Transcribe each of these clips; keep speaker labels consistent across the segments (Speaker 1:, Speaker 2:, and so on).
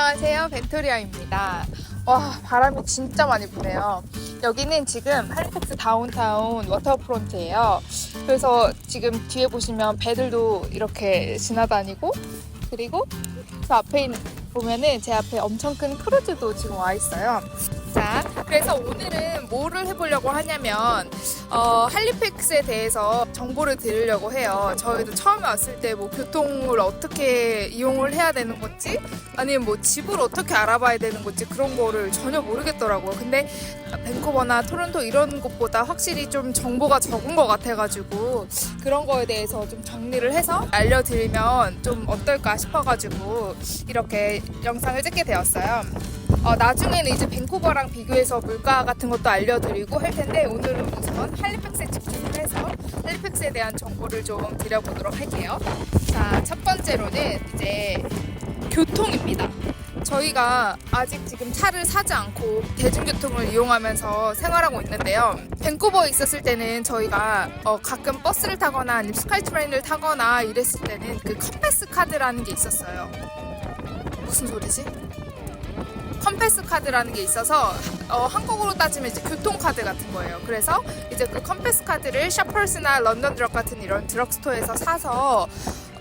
Speaker 1: 안녕하세요, 벤토리아입니다. 와, 바람이 진짜 많이 부네요. 여기는 지금 할리팩스 다운타운 워터프론트예요. 그래서 지금 뒤에 보시면 배들도 이렇게 지나다니고, 그리고 저 앞에 보면은 제 앞에 엄청 큰 크루즈도 지금 와 있어요. 자, 그래서 오늘은 뭐를 해보려고 하냐면 할리팩스에 대해서 정보를 드리려고 해요. 저희도 처음에 왔을 때 뭐 교통을 어떻게 이용을 해야 되는 건지, 아니면 뭐 집을 어떻게 알아봐야 되는 건지 그런 거를 전혀 모르겠더라고요. 근데 밴쿠버나 토론토 이런 곳보다 확실히 좀 정보가 적은 것 같아가지고 그런 거에 대해서 좀 정리를 해서 알려드리면 좀 어떨까 싶어가지고 이렇게 영상을 찍게 되었어요. 나중에는 이제 밴쿠버랑 비교해서 물가 같은 것도 알려드리고 할 텐데, 오늘은 우선 할리팩스에 집중을 해서 할리팩스에 대한 정보를 좀 드려보도록 할게요. 자, 첫 번째로는 이제 교통입니다. 저희가 아직 지금 차를 사지 않고 대중교통을 이용하면서 생활하고 있는데요. 밴쿠버에 있었을 때는 저희가 가끔 버스를 타거나 아니면 스카이트레인을 타거나 이랬을 때는 그 컴패스 카드라는 게 있었어요. 무슨 소리지? 컴패스 카드라는 게 있어서 한국으로 따지면 이제 교통카드 같은 거예요. 그래서 이제 그 컴패스 카드를 샤퍼스나 런던 드럭 같은 이런 드럭스토어에서 사서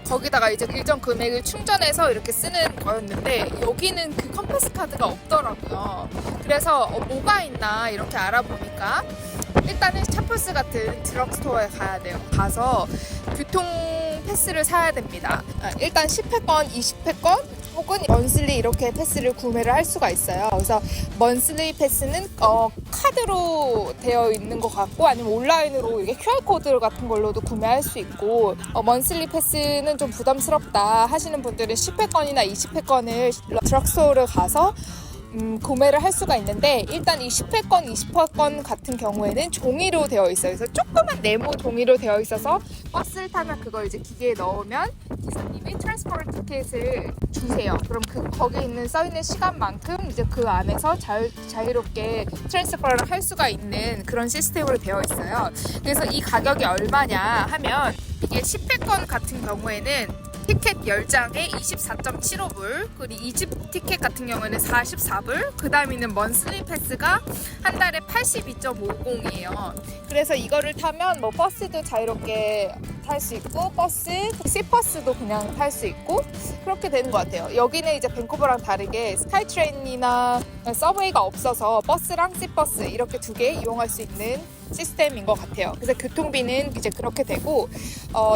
Speaker 1: 거기다가 이제 일정 금액을 충전해서 이렇게 쓰는 거였는데, 여기는 그 컴패스 카드가 없더라고요. 그래서 뭐가 있나 이렇게 알아보니까 일단은 샤퍼스 같은 드럭스토어에 가야 돼요. 가서 교통 패스를 사야 됩니다. 일단 10회권, 20회권 혹은 먼슬리 이렇게 패스를 구매를 할 수가 있어요. 그래서 먼슬리 패스는 카드로 되어 있는 것 같고, 아니면 온라인으로 이게 QR코드 같은 걸로도 구매할 수 있고, 먼슬리 패스는 좀 부담스럽다 하시는 분들은 10회권이나 20회권을 드럭스토어를 가서 구매를 할 수가 있는데, 일단 이 10회권, 20회권 같은 경우에는 종이로 되어 있어요. 그래서 조그만 네모 종이로 되어 있어서 버스를 타면 그걸 이제 기계에 넣으면 기사님이 트랜스퍼럴 티켓을 주세요. 그럼 거기 있는 써있는 시간만큼 이제 그 안에서 자유롭게 트랜스퍼를 할 수가 있는 그런 시스템으로 되어 있어요. 그래서 이 가격이 얼마냐 하면, 이게 10회권 같은 경우에는 티켓 10장에 24.75불, 그리고 2집 티켓 같은 경우에는 44불, 그 다음에는 먼슬리 패스가 한 달에 82.50이에요. 그래서 이거를 타면 뭐 버스도 자유롭게 탈 수 있고, 시버스도 그냥 탈 수 있고, 그렇게 되는 것 같아요. 여기는 이제 밴쿠버랑 다르게 스카이트레인이나 서브웨이가 없어서 버스랑 시버스 이렇게 두 개 이용할 수 있는 시스템인 것 같아요. 그래서 교통비는 이제 그렇게 되고,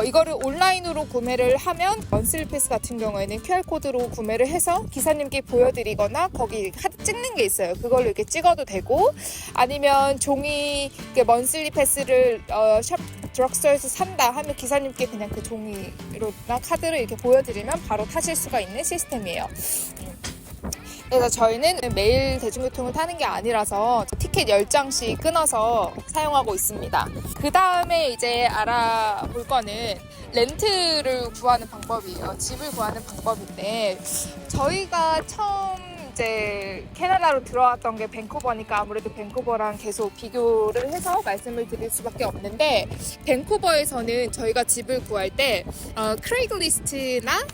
Speaker 1: 이거를 온라인으로 구매를 하면 먼슬리 패스 같은 경우에는 QR코드로 구매를 해서 기사님께 보여드리거나 거기 카드 찍는 게 있어요. 그걸로 이렇게 찍어도 되고, 아니면 종이 먼슬리 패스를 샵 드럭스토어에서 산다 하면 기사님께 그냥 그 종이로나 카드를 이렇게 보여드리면 바로 타실 수가 있는 시스템이에요. 그래서 저희는 매일 대중교통을 타는 게 아니라서 티켓 10장씩 끊어서 사용하고 있습니다. 그 다음에 이제 알아볼 거는 렌트를 구하는 방법이에요. 집을 구하는 방법인데, 저희가 처음 이제 캐나다로 들어왔던 게 밴쿠버니까 아무래도 밴쿠버랑 계속 비교를 해서 말씀을 드릴 수밖에 없는데, 밴쿠버에서는 저희가 집을 구할 때 크레이글리스트나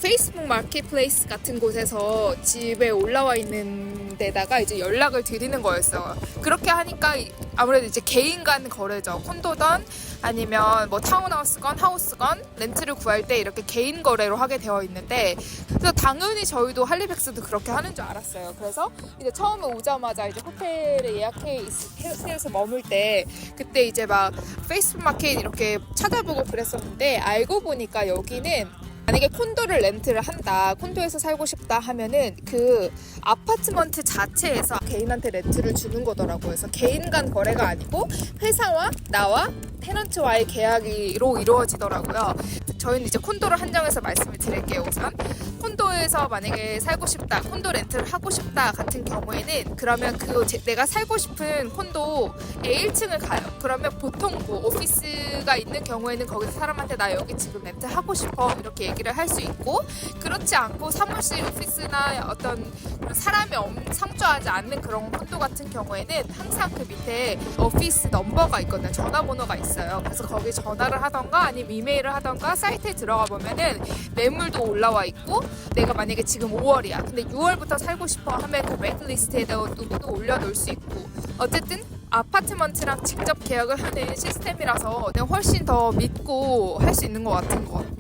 Speaker 1: 페이스북 마켓플레이스 같은 곳에서 집에 올라와 있는 데다가 이제 연락을 드리는 거였어요. 그렇게 하니까 아무래도 이제 개인 간 거래죠. 콘도던 아니면 뭐 타운하우스건 하우스건 렌트를 구할 때 이렇게 개인 거래로 하게 되어 있는데, 그래서 당연히 저희도 할리팩스도 그렇게 하는 줄 알았어요. 그래서 이제 처음에 오자마자 이제 호텔에 호텔에서 머물 때 그때 이제 막 페이스북 마켓 이렇게 찾아보고 그랬었는데, 알고 보니까 여기는 만약에 콘도를 렌트를 한다, 콘도에서 살고 싶다 하면은 그 아파트먼트 자체에서 개인한테 렌트를 주는 거더라고요. 그래서 개인 간 거래가 아니고 회사와 나와 테넌트와의 계약으로 이루어지더라고요. 저희는 이제 콘도를 한정해서 말씀을 드릴게요. 우선 콘도에서 만약에 살고 싶다, 콘도 렌트를 하고 싶다 같은 경우에는, 그러면 내가 살고 싶은 콘도에 1층을 가요. 그러면 보통 뭐 오피스가 있는 경우에는 거기서 사람한테 나 여기 지금 렌트 하고 싶어 이렇게 얘기를 할 수 있고, 그렇지 않고 사무실 오피스나 어떤 사람이 상주하지 않는 그런 콘도 같은 경우에는 항상 그 밑에 오피스 넘버가 있거든요. 전화번호가 있어요. 그래서 거기 전화를 하던가 아니면 이메일을 하던가 사이트에 들어가 보면은 매물도 올라와 있고, 내가 만약에 지금 5월이야. 근데 6월부터 살고 싶어 하면 그 웨이트리스트에다 또 올려놓을 수 있고. 어쨌든 아파트먼트랑 직접 계약을 하는 시스템이라서 내가 훨씬 더 믿고 할 수 있는 것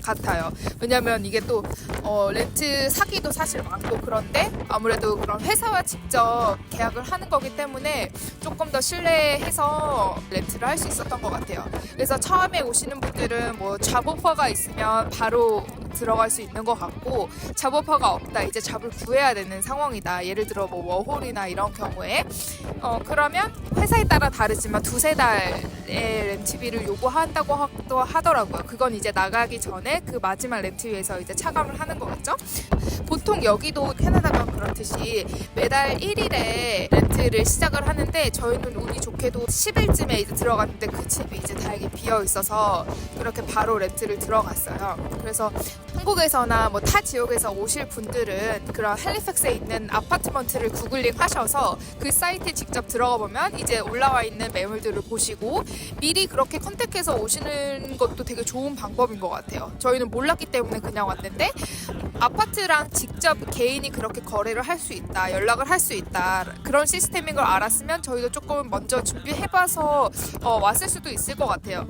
Speaker 1: 같아요. 왜냐면 이게 또 렌트 사기도 사실 많고 그런데 아무래도 그런 회사와 직접 계약을 하는 거기 때문에 조금 더 신뢰해서 렌트를 할 수 있었던 것 같아요. 그래서 처음에 오시는 분들은 뭐 잡오퍼가 있으면 바로 들어갈 수 있는 것 같고, 잡오퍼가 없다, 이제 잡을 구해야 되는 상황이다, 예를 들어 뭐 워홀이나 이런 경우에 그러면 회사에 따라 다르지만 두세 달의 렌트비를 요구한다고 하더라고요. 그건 이제 나가기 전에 그 마지막 렌트비에서 이제 차감을 하는 거겠죠. 보통 여기도 캐나다가 그렇듯이 매달 1일에 렌트를 시작을 하는데, 저희는 운이 좋게도 10일쯤에 이제 들어갔는데 그 집이 이제 다행히 비어 있어서 그렇게 바로 렌트를 들어갔어요. 그래서 한국에서나 뭐 타 지역에서 오실 분들은 그런 핼리팩스에 있는 아파트먼트를 구글링 하셔서 그 사이트에 직접 들어가 보면 이제 올라와 있는 매물들을 보시고 미리 그렇게 컨택해서 오시는 것도 되게 좋은 방법인 것 같아요. 저희는 몰랐기 때문에 그냥 왔는데, 아파트랑 직접 개인이 그렇게 거래를 할 수 있다, 연락을 할 수 있다, 그런 시스템인 걸 알았으면 저희도 조금 먼저 준비해봐서 왔을 수도 있을 것 같아요.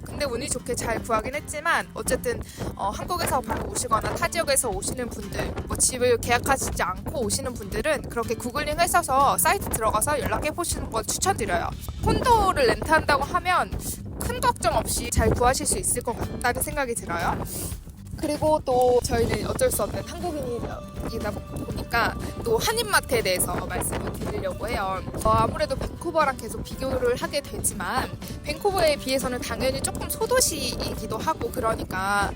Speaker 1: 근데 운이 좋게 잘 구하긴 했지만, 어쨌든 한국에서 바로 오시거나 타 지역에서 오시는 분들, 뭐 집을 계약하시지 않고 오시는 분들은 그렇게 구글링 하셔서 사이트 들어가서 연락해 보시는 걸 추천드려요. 콘도를 렌트한다고 하면 큰 걱정 없이 잘 구하실 수 있을 것 같다는 생각이 들어요. 그리고 또 저희는 어쩔 수 없는 한국인이다 보니까 또 한인마트에 대해서 말씀을 드리려고 해요. 아무래도 밴쿠버랑 계속 비교를 하게 되지만, 밴쿠버에 비해서는 당연히 조금 소도시이기도 하고 그러니까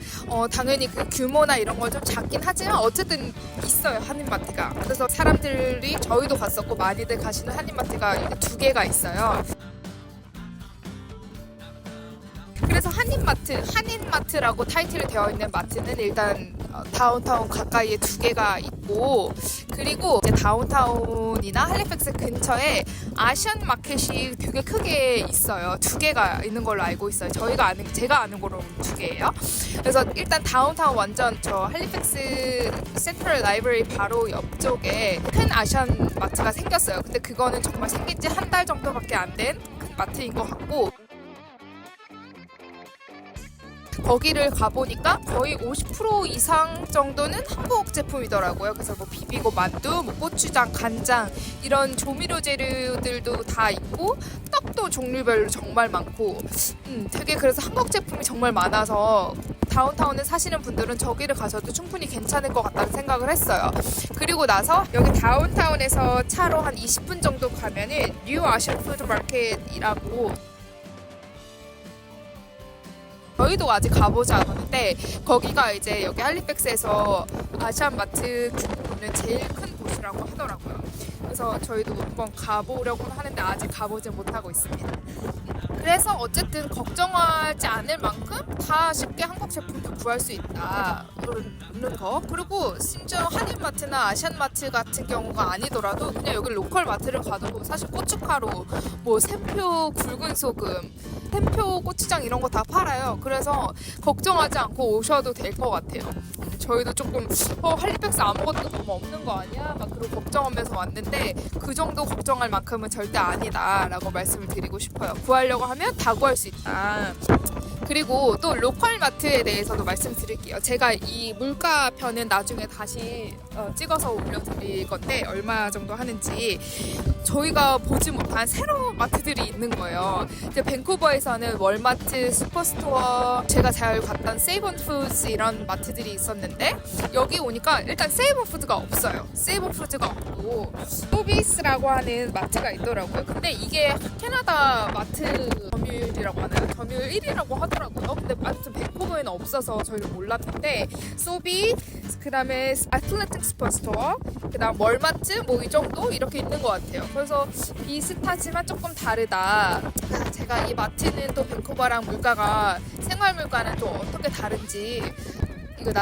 Speaker 1: 당연히 그 규모나 이런 건 좀 작긴 하지만 어쨌든 있어요, 한인마트가. 그래서 사람들이, 저희도 갔었고 많이들 가시는 한인마트가 이게 2개가 있어요. 그래서 한인마트라고 타이틀이 되어 있는 마트는 일단 다운타운 가까이에 2개가 있고, 그리고 이제 다운타운이나 할리팩스 근처에 아시안 마켓이 되게 크게 있어요. 2개가 있는 걸로 알고 있어요. 제가 아는 거로 2개예요. 그래서 일단 다운타운 완전 저 할리팩스 센트럴 라이브러리 바로 옆쪽에 큰 아시안 마트가 생겼어요. 근데 그거는 정말 생긴 지 한 달 정도밖에 안 된 큰 마트인 것 같고, 거기를 가보니까 거의 50% 이상 정도는 한국 제품이더라고요. 그래서 뭐 비비고 만두, 뭐 고추장, 간장 이런 조미료 재료들도 다 있고, 떡도 종류별로 정말 많고, 되게 그래서 한국 제품이 정말 많아서 다운타운에 사시는 분들은 저기를 가셔도 충분히 괜찮을 것 같다는 생각을 했어요. 그리고 나서 여기 다운타운에서 차로 한 20분 정도 가면은 뉴 아시안 푸드 마켓이라고, 저희도 아직 가보지 않았는데 거기가 이제 여기 할리팩스에서 아시안 마트 규모는 제일 큰 곳이라고 하더라고요. 그래서 저희도 한번 가보려고는 하는데 아직 가보지 못하고 있습니다. 그래서 어쨌든 걱정하지 않을 만큼 다 쉽게 한국 제품도 구할 수 있다는 거. 그리고 심지어 한인마트나 아시안마트 같은 경우가 아니더라도 그냥 여기 로컬 마트를 가도 사실 고춧가루, 뭐 샘표, 굵은 소금, 샘표, 고추장 이런 거 다 팔아요. 그래서 걱정하지 않고 오셔도 될 것 같아요. 저희도 조금 할리팩스 아무것도 너무 없는 거 아니야? 막 그러고 걱정하면서 왔는데 그 정도 걱정할 만큼은 절대 아니다라고 말씀을 드리고 싶어요. 구하려고 하면 다 구할 수 있다. 그리고 또 로컬 마트에 대해서도 말씀드릴게요. 제가 이 물가표는 나중에 다시 찍어서 올려드릴 건데 얼마 정도 하는지, 저희가 보지 못한 새로운 마트들이 있는 거예요. 이제 밴쿠버에서는 월마트, 슈퍼스토어, 제가 잘 갔던 세이브온푸드 이런 마트들이 있었는데 여기 오니까 일단 세이브온푸드가 없어요. 세이브온푸드가 없고 소비스라고 하는 마트가 있더라고요. 근데 이게 캐나다 마트 점유율이라고 하나요? 점유율 1위라고 하더라고요. 근데 아무튼 밴쿠버에는 없어서 저희는 몰랐는데, 소비, 그 다음에 아틀레틱 슈퍼스토어, 그 다음 월마트 뭐 이 정도 이렇게 있는 것 같아요. 그래서 비슷하지만 조금 다르다. 제가 이 마트는 또 밴쿠버랑 물가가, 생활 물가는 또 어떻게 다른지 이거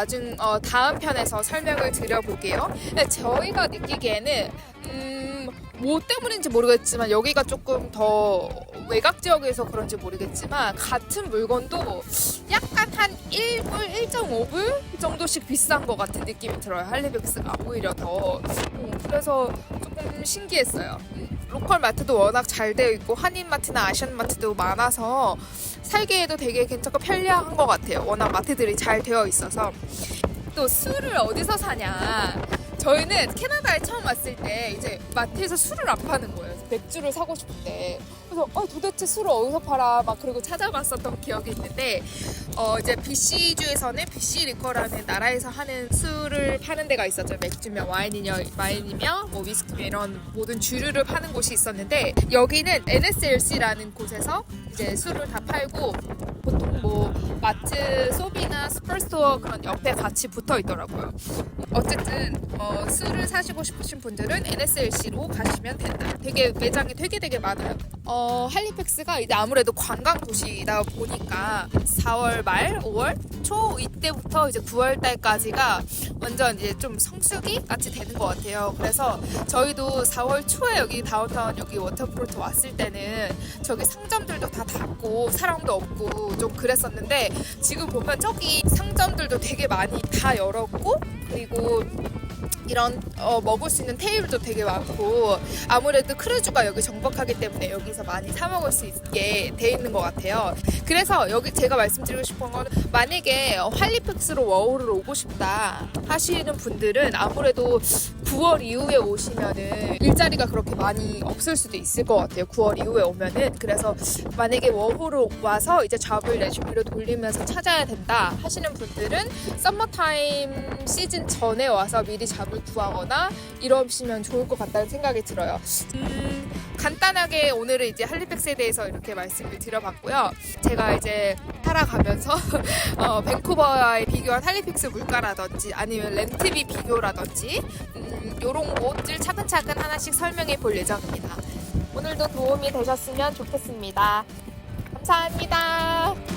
Speaker 1: 다음 편에서 설명을 드려볼게요. 근데 저희가 느끼기에는 뭐 때문인지 모르겠지만 여기가 조금 더 외곽 지역에서 그런지 모르겠지만 같은 물건도 약간 한 1불, 1.5불 정도씩 비싼 것 같은 느낌이 들어요. 할리백스가 오히려 더. 그래서 조금 신기했어요. 로컬 마트도 워낙 잘 되어 있고 한인마트나 아시안마트도 많아서 살기에도 되게 괜찮고 편리한 것 같아요. 워낙 마트들이 잘 되어 있어서. 또 술을 어디서 사냐? 저희는 캐나다에 처음 왔을 때 이제 마트에서 술을 안 파는 거예요. 맥주를 사고 싶은데 그래서 도대체 술을 어디서 팔아? 막 그리고 찾아봤었던 기억이 있는데 이제 BC주에서는 BC 리커라는 나라에서 하는 술을 파는 데가 있었죠. 맥주며 와인이며 뭐 위스키며 이런 모든 주류를 파는 곳이 있었는데 여기는 NSLC라는 곳에서 이제 술을 다 팔고 보통 뭐 마트, 소비나 슈퍼스토어 그런 옆에 같이 붙어 있더라고요. 어쨌든 술을 사시고 싶으신 분들은 NSLC로 가시면 된다. 되게 매장이 되게 많아요. 할리팩스가 이제 아무래도 관광 도시다 보니까 4월 말, 5월 초 이때부터 이제 9월 달까지가 완전 이제 좀 성수기 같이 되는 것 같아요. 그래서 저희도 4월 초에 여기 다운타운 여기 워터프론트 왔을 때는 저기 상점들도 다 닫고 사람도 없고 좀 그랬었는데 지금 보면 저기 상점들도 되게 많이 다 열었고 그리고 이런 먹을 수 있는 테이블도 되게 많고 아무래도 크루즈가 여기 정박하기 때문에 여기서 많이 사 먹을 수 있게 돼 있는 것 같아요. 그래서 여기 제가 말씀드리고 싶은 건 만약에 할리팩스로 워홀을 오고 싶다 하시는 분들은 아무래도 9월 이후에 오시면은 일자리가 그렇게 많이 없을 수도 있을 것 같아요. 9월 이후에 오면은. 그래서 만약에 워홀을 와서 이제 잡을 레주메로 돌리면서 찾아야 된다 하시는 분들은 썸머타임 시즌 전에 와서 미리 잡을 구하거나 이러시면 좋을 것 같다는 생각이 들어요. 간단하게 오늘은 이제 할리팩스에 대해서 이렇게 말씀을 드려봤고요. 제가 이제 살아가면서 밴쿠버와의 비교한 할리팩스 물가라든지 아니면 렌트비 비교라든지 이런 것들 차근차근 하나씩 설명해 볼 예정입니다. 오늘도 도움이 되셨으면 좋겠습니다. 감사합니다.